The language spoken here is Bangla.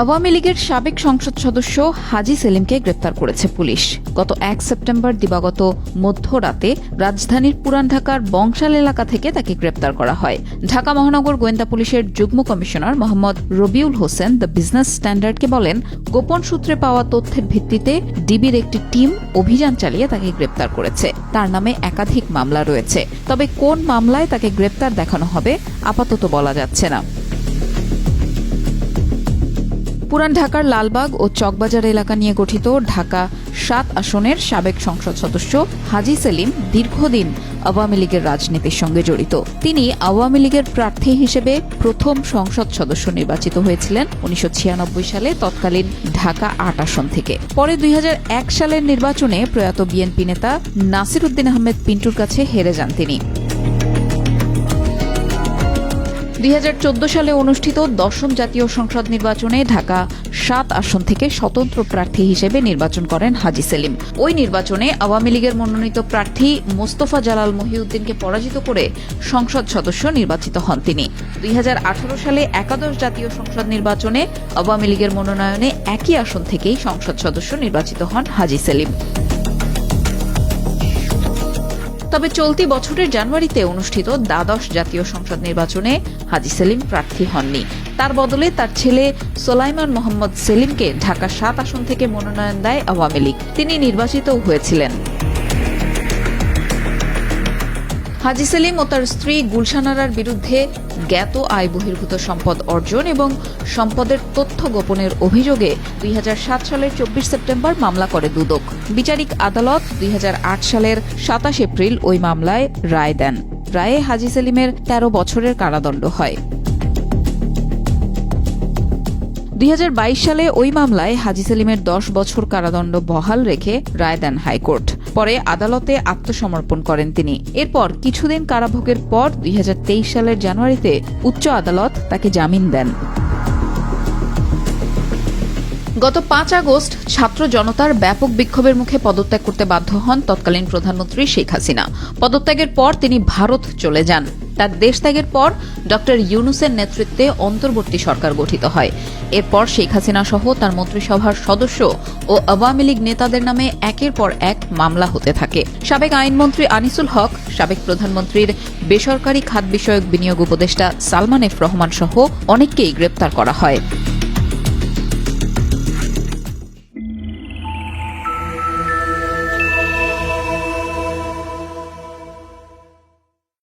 আওয়ামী লীগের সাবেক সংসদ সদস্য হাজী সেলিমকে গ্রেপ্তার করেছে পুলিশ। গত ১ সেপ্টেম্বর দিবাগত মধ্যরাতে রাজধানীর পুরান ঢাকার বংশাল এলাকা থেকে তাকে গ্রেপ্তার করা হয়। ঢাকা মহানগর গোয়েন্দা পুলিশের যুগ্ম commissioner Mohammad Rabiul Hossain the Business স্ট্যান্ডার্ডকে বলেন, গোপন সূত্রে পাওয়া তথ্যের ভিত্তিতে ডিবির একটি টিম অভিযান চালিয়ে তাকে গ্রেপ্তার করেছে। তার নামে একাধিক মামলা রয়েছে, তবে কোন মামলায় তাকে গ্রেপ্তার দেখানো হবে আপাতত বলা যাচ্ছে না। পুরান ঢাকার লালবাগ ও চকবাজার এলাকা নিয়ে গঠিত ঢাকা ৭ আসনের সাবেক সংসদ সদস্য হাজী সেলিম দীর্ঘদিন আওয়ামী লীগের রাজনীতির সঙ্গে জড়িত। তিনি আওয়ামী লীগের প্রার্থী হিসেবে প্রথম সংসদ সদস্য নির্বাচিত হয়েছিলেন ১৯৯৬ সালে তৎকালীন ঢাকা ৮ আসন থেকে। পরে ২০০১ সালের নির্বাচনে প্রয়াত বিএনপি নেতা নাসির উদ্দিন আহমেদ পিন্টুর কাছে হেরে যান তিনি। ২০১৪ সালে অনুষ্ঠিত ১০ম জাতীয় সংসদ নির্বাচনে ঢাকা ৭ আসন থেকে স্বতন্ত্র প্রার্থী হিসেবে নির্বাচন করেন হাজী সেলিম। ওই নির্বাচনে আওয়ামী লীগের মনোনীত প্রার্থী মোস্তফা জালাল মহিউদ্দিনকে পরাজিত করে সংসদ সদস্য নির্বাচিত হন তিনি। ২০১৮ সালে একাদশ জাতীয় সংসদ নির্বাচনে আওয়ামী লীগের মনোনয়নে একই আসন থেকেই সংসদ সদস্য নির্বাচিত হন হাজী সেলিম। তবে চলতি বছরের জানুয়ারিতে অনুষ্ঠিত দ্বাদশ জাতীয় সংসদ নির্বাচনে হাজী সেলিম প্রার্থী হননি। তার বদলে তার ছেলে সোলাইমান মোহাম্মদ সেলিমকে ঢাকা ৭ আসন থেকে মনোনয়ন দেয় আওয়ামী লীগ। তিনি নির্বাচিতও হয়েছিলেন। হাজী সেলিম ও তার স্ত্রী গুলশান আরার বিরুদ্ধে জ্ঞাত আয় বহির্ভূত সম্পদ অর্জন এবং সম্পদের তথ্য গোপনের অভিযোগে ২০০৭ সালের ২৪ সেপ্টেম্বর মামলা করে দুদক। বিচারিক আদালত ২০০৮ সালের ২৭ এপ্রিল ওই মামলায় রায় দেন। রায়ে হাজী সেলিমের ১৩ বছরের কারাদণ্ড হয়। ২০২২ সালে ওই মামলায় হাজী সেলিমের ১০ বছর কারাদণ্ড বহাল রেখে রায় দেন হাইকোর্ট। পরে আদালতে আত্মসমর্পণ করেন তিনি। এরপর কিছুদিন কারাভোগের পর ২০২৩ সালের জানুয়ারিতে উচ্চ আদালত তাকে জামিন দেন। গত ৫ আগস্ট ছাত্র জনতার ব্যাপক বিক্ষোভের মুখে পদত্যাগ করতে বাধ্য হন তৎকালীন প্রধানমন্ত্রী শেখ হাসিনা। পদত্যাগের পর তিনি ভারত চলে যান। তার দেশত্যাগের পর ড ইউনূসের নেতৃত্বে অন্তর্বর্তী সরকার গঠিত হয়। এরপর শেখ হাসিনা সহ তার মন্ত্রিসভার সদস্য ও আওয়ামী লীগ নেতাদের নামে একের পর এক মামলা হতে থাকে। সাবেক আইনমন্ত্রী আনিসুল হক, সাবেক প্রধানমন্ত্রীর বেসরকারি খাত বিষয়ক বিনিয়োগ উপদেষ্টা সালমান এফ রহমান সহ অনেককেই গ্রেপ্তার করা হয়।